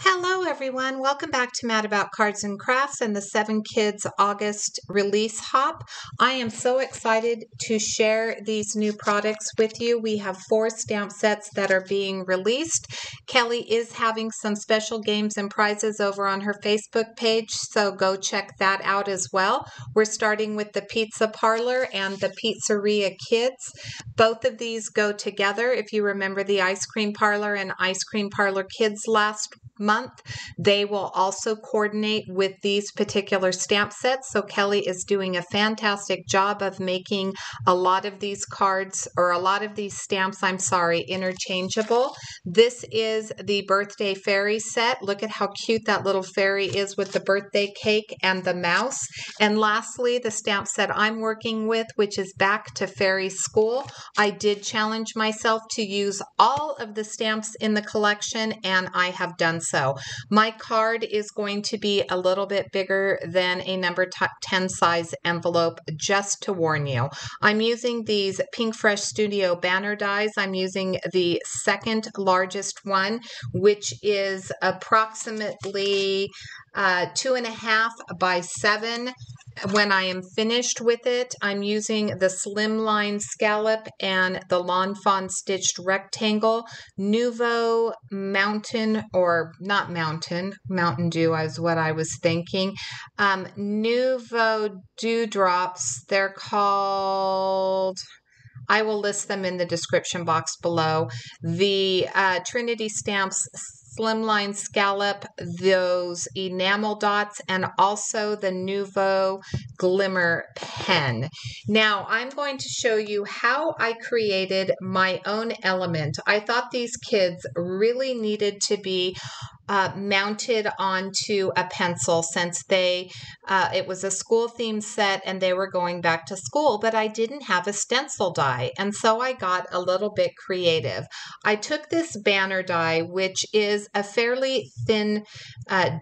Hello, everyone. Welcome back to Mad About Cards and Crafts and the 7 Kids August release hop. I am so excited to share these new products with you. We have 4 stamp sets that are being released. Kelly is having some special games and prizes over on her Facebook page, so go check that out as well. We're starting with the Pizza Parlor and the Pizzeria Kids. Both of these go together. If you remember the Ice Cream Parlor and Ice Cream Parlor Kids last month, they will also coordinate with these particular stamp sets. So Kelly is doing a fantastic job of making a lot of these cards, or a lot of these stamps, interchangeable. This is the birthday fairy set. Look at how cute that little fairy is with the birthday cake and the mouse. And lastly, the stamp set I'm working with, which is Back to Fairy School. I did challenge myself to use all of the stamps in the collection, and I have done so. My card is going to be a little bit bigger than a number 10 size envelope, just to warn you. I'm using these Pink Fresh Studio banner dies. I'm using the second largest one, which is approximately 2.5 by 7. When I am finished with it, I'm using the Slimline Scallop and the Lawn Fawn Stitched Rectangle. Nouveau Mountain, or not Mountain, Mountain Dew is what I was thinking. Nouveau Dewdrops, they're called... I will list them in the description box below. The Trinity Stamps Slimline Scallop, those enamel dots, and also the Nouveau Glimmer Pen. Now, I'm going to show you how I created my own element. I thought these kids really needed to be mounted onto a pencil, since it was a school themed set and they were going back to school, but I didn't have a stencil die, and so I got a little bit creative. I took this banner die, which is a fairly thin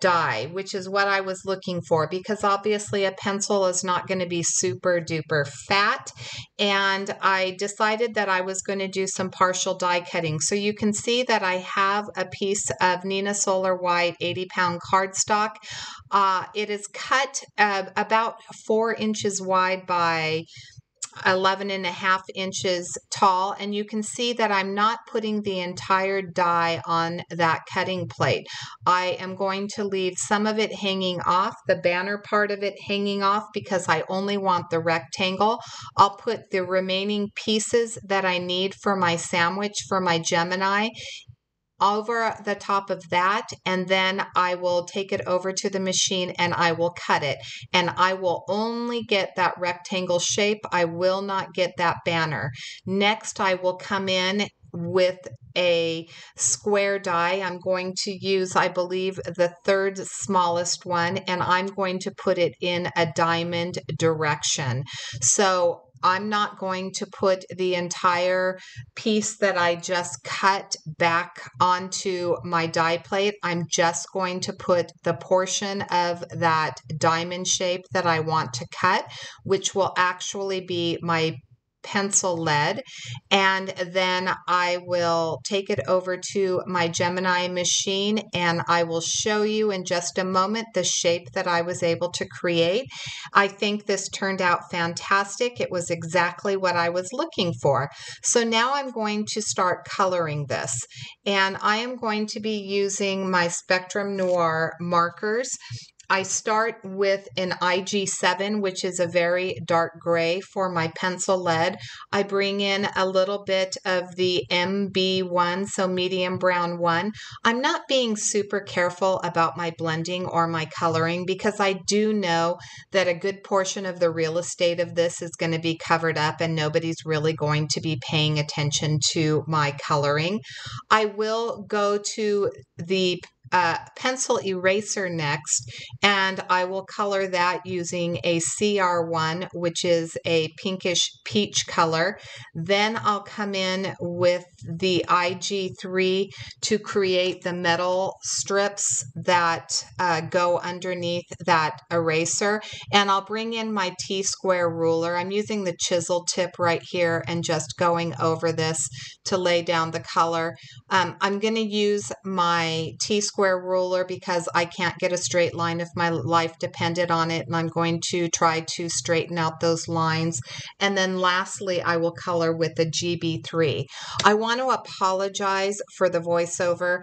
die, which is what I was looking for, because obviously a pencil is not going to be super duper fat, and I decided that I was going to do some partial die cutting. So you can see that I have a piece of Nina Solar White 80-pound cardstock. It is cut about 4 inches wide by 11.5 inches tall, and you can see that I'm not putting the entire die on that cutting plate. I am going to leave some of it hanging off, the banner part of it hanging off, because I only want the rectangle. I'll put the remaining pieces that I need for my sandwich, for my Gemini, over the top of that, and then I will take it over to the machine and I will cut it, and I will only get that rectangle shape. I will not get that banner. Next, I will come in with a square die. I'm going to use, I believe, the third smallest one, and I'm going to put it in a diamond direction. So I'm not going to put the entire piece that I just cut back onto my die plate. I'm just going to put the portion of that diamond shape that I want to cut, which will actually be my pencil lead, and then I will take it over to my Gemini machine, and I will show you in just a moment the shape that I was able to create. I think this turned out fantastic. It was exactly what I was looking for. So now I'm going to start coloring this, and I am going to be using my Spectrum Noir markers. I start with an IG7, which is a very dark gray for my pencil lead. I bring in a little bit of the MB1, so medium brown 1. I'm not being super careful about my blending or my coloring, because I do know that a good portion of the real estate of this is going to be covered up and nobody's really going to be paying attention to my coloring. I will go to the pencil eraser next, and I will color that using a CR1, which is a pinkish peach color. Then I'll come in with the IG3 to create the metal strips that go underneath that eraser, and I'll bring in my T-square ruler. I'm using the chisel tip right here and just going over this to lay down the color. I'm going to use my T-square square ruler because I can't get a straight line if my life depended on it, and I'm going to try to straighten out those lines. And then lastly, I will color with the GB3. I want to apologize for the voiceover.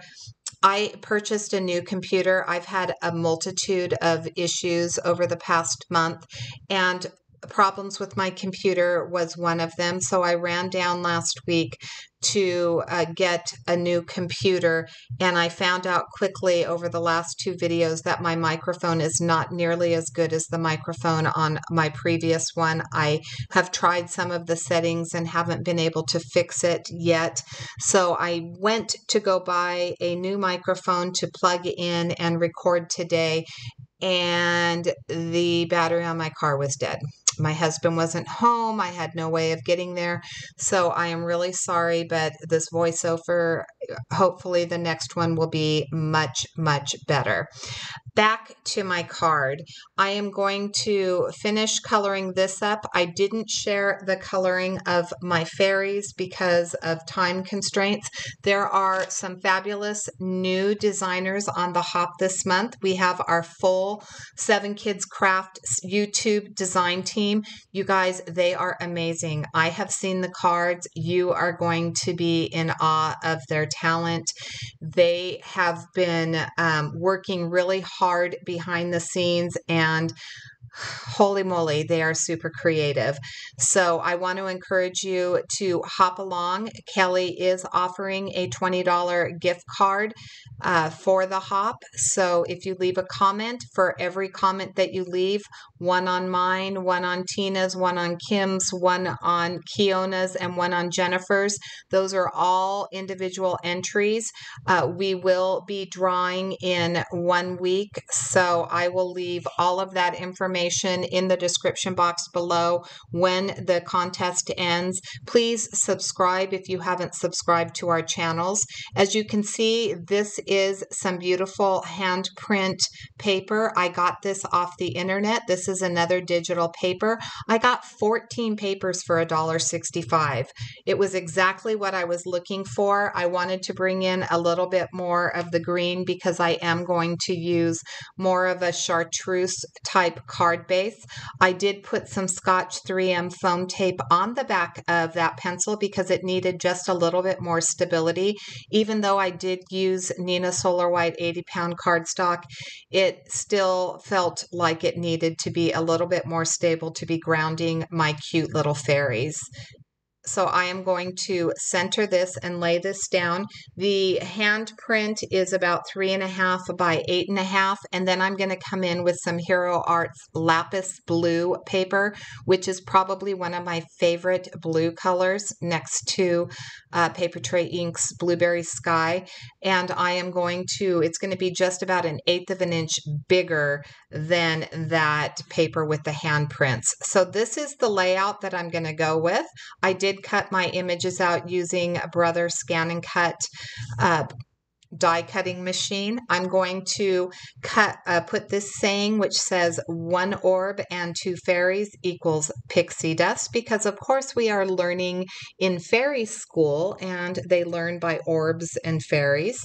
I purchased a new computer. I've had a multitude of issues over the past month, and problems with my computer was one of them. So I ran down last week to get a new computer, and I found out quickly over the last two videos that my microphone is not nearly as good as the microphone on my previous one. I have tried some of the settings and haven't been able to fix it yet. So I went to go buy a new microphone to plug in and record today, and the battery on my car was dead. My husband wasn't home. I had no way of getting there. So I am really sorry, but this voiceover, hopefully the next one will be much, much better. Back to my card. I am going to finish coloring this up. I didn't share the coloring of my fairies because of time constraints. There are some fabulous new designers on the hop this month. We have our full 7 Kids Craft YouTube design team. You guys, they are amazing. I have seen the cards. You are going to be in awe of their talent. They have been working really hard behind the scenes, and holy moly, they are super creative. So I want to encourage you to hop along. Kelly is offering a $20 gift card for the hop. So if you leave a comment, for every comment that you leave, one on mine, one on Tina's, one on Kim's, one on Kiona's, and one on Jennifer's, those are all individual entries. We will be drawing in 1 week, so I will leave all of that information in the description box below when the contest ends. Please subscribe if you haven't subscribed to our channels. As you can see, this is some beautiful handprint paper. I got this off the internet. This is another digital paper. I got 14 papers for $1.65. It was exactly what I was looking for. I wanted to bring in a little bit more of the green because I am going to use more of a chartreuse type card base. I did put some Scotch 3M foam tape on the back of that pencil because it needed just a little bit more stability. Even though I did use Nina Solar White 80-pound cardstock, it still felt like it needed to be a little bit more stable to be grounding my cute little fairies. So I am going to center this and lay this down. The handprint is about 3.5 by 8.5, and then I'm going to come in with some Hero Arts Lapis Blue paper, which is probably one of my favorite blue colors next to Paper Tray Ink's Blueberry Sky. And I am going to, it's going to be just about 1/8 of an inch bigger than that paper with the handprints. So this is the layout that I'm going to go with. I did cut my images out using a Brother Scan and Cut die cutting machine. I'm going to put this saying which says 1 orb and 2 fairies equals pixie dust, because of course we are learning in fairy school and they learn by orbs and fairies.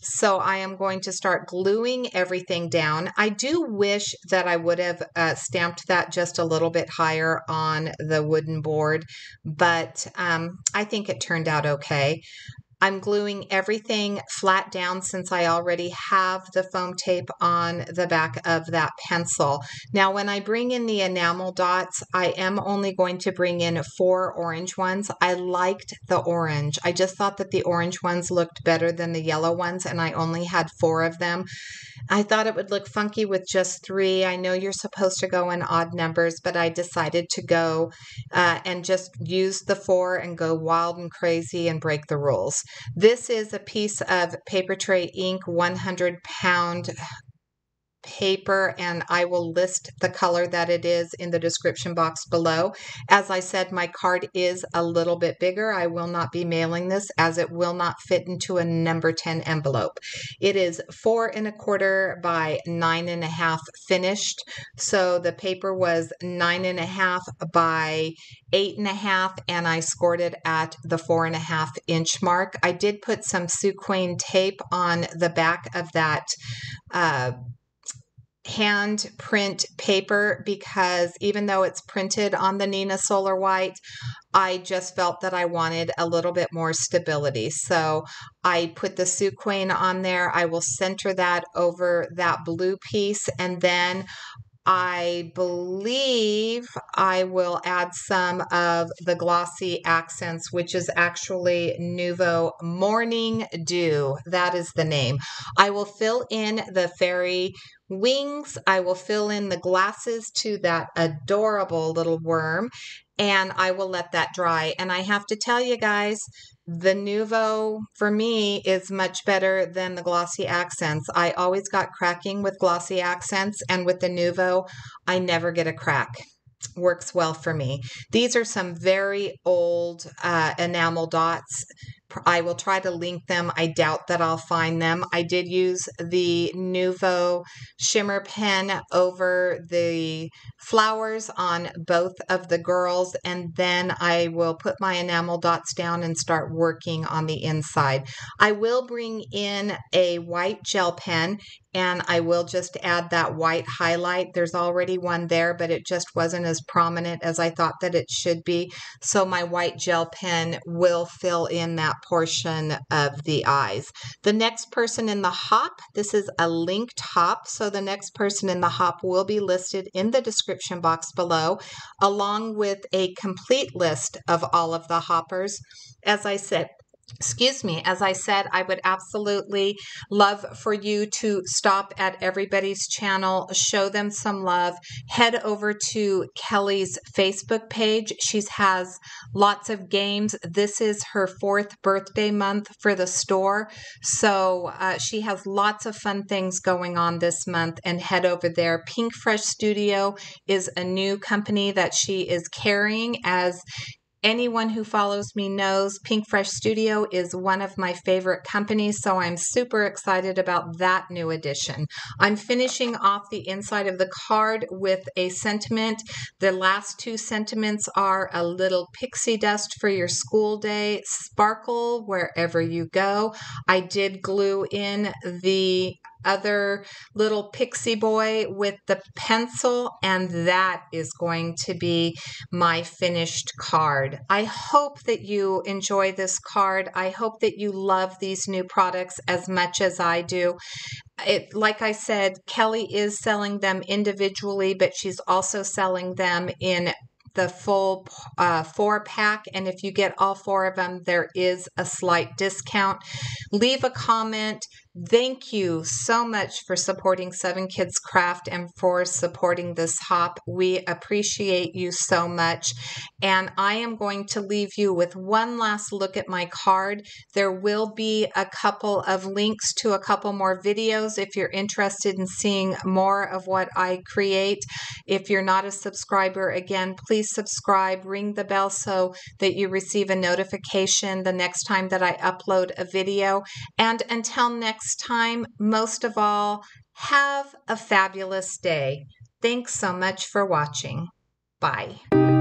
So I am going to start gluing everything down. I do wish that I would have stamped that just a little bit higher on the wooden board, but I think it turned out okay. I'm gluing everything flat down since I already have the foam tape on the back of that pencil. Now, when I bring in the enamel dots, I am only going to bring in 4 orange ones. I liked the orange. I just thought that the orange ones looked better than the yellow ones, and I only had 4 of them. I thought it would look funky with just 3. I know you're supposed to go in odd numbers, but I decided to go and just use the 4 and go wild and crazy and break the rules. This is a piece of Paper Tray Ink 100-pound paper, and I will list the color that it is in the description box below. As I said, my card is a little bit bigger. I will not be mailing this as it will not fit into a number 10 envelope. It is 4 1/4 by 9 1/2 finished. So the paper was 9 1/2 by 8 1/2, and I scored it at the 4 1/2 inch mark. I did put some sequin tape on the back of that hand print paper, because even though it's printed on the Nina Solar White, I just felt that I wanted a little bit more stability. So I put the sequin on there. I will center that over that blue piece, and then I believe I will add some of the glossy accents, which is actually Nouveau Morning Dew. That is the name. I will fill in the fairy wings. I will fill in the glasses to that adorable little worm, and I will let that dry. And I have to tell you guys, the Nouveau for me is much better than the glossy accents. I always got cracking with glossy accents, and with the Nouveau, I never get a crack. Works well for me. These are some very old enamel dots. I will try to link them. I doubt that I'll find them. I did use the Nouveau shimmer pen over the flowers on both of the girls, and then I will put my enamel dots down and start working on the inside. I will bring in a white gel pen, and I will just add that white highlight. There's already one there, but it just wasn't as prominent as I thought that it should be. So my white gel pen will fill in that portion of the eyes. The next person in the hop, this is a linked hop, so the next person in the hop will be listed in the description box below, along with a complete list of all of the hoppers. As I said, I would absolutely love for you to stop at everybody's channel, show them some love, head over to Kelly's Facebook page. She has lots of games. This is her 4th birthday month for the store, so she has lots of fun things going on this month, and head over there. Pink Fresh Studio is a new company that she is carrying. As anyone who follows me knows, Pink Fresh Studio is one of my favorite companies, so I'm super excited about that new addition. I'm finishing off the inside of the card with a sentiment. The last 2 sentiments are a little pixie dust for your school day, sparkle wherever you go. I did glue in the other little pixie boy with the pencil, and that is going to be my finished card. I hope that you enjoy this card. I hope that you love these new products as much as I do. Like I said, Kelly is selling them individually, but she's also selling them in the full 4-pack, and if you get all 4 of them, there is a slight discount. Leave a comment. Thank you so much for supporting 7 Kids Craft and for supporting this hop. We appreciate you so much. And I am going to leave you with one last look at my card. There will be a couple of links to a couple more videos if you're interested in seeing more of what I create. If you're not a subscriber, again, please subscribe, ring the bell so that you receive a notification the next time that I upload a video. And until next time, most of all, have a fabulous day. Thanks so much for watching. Bye.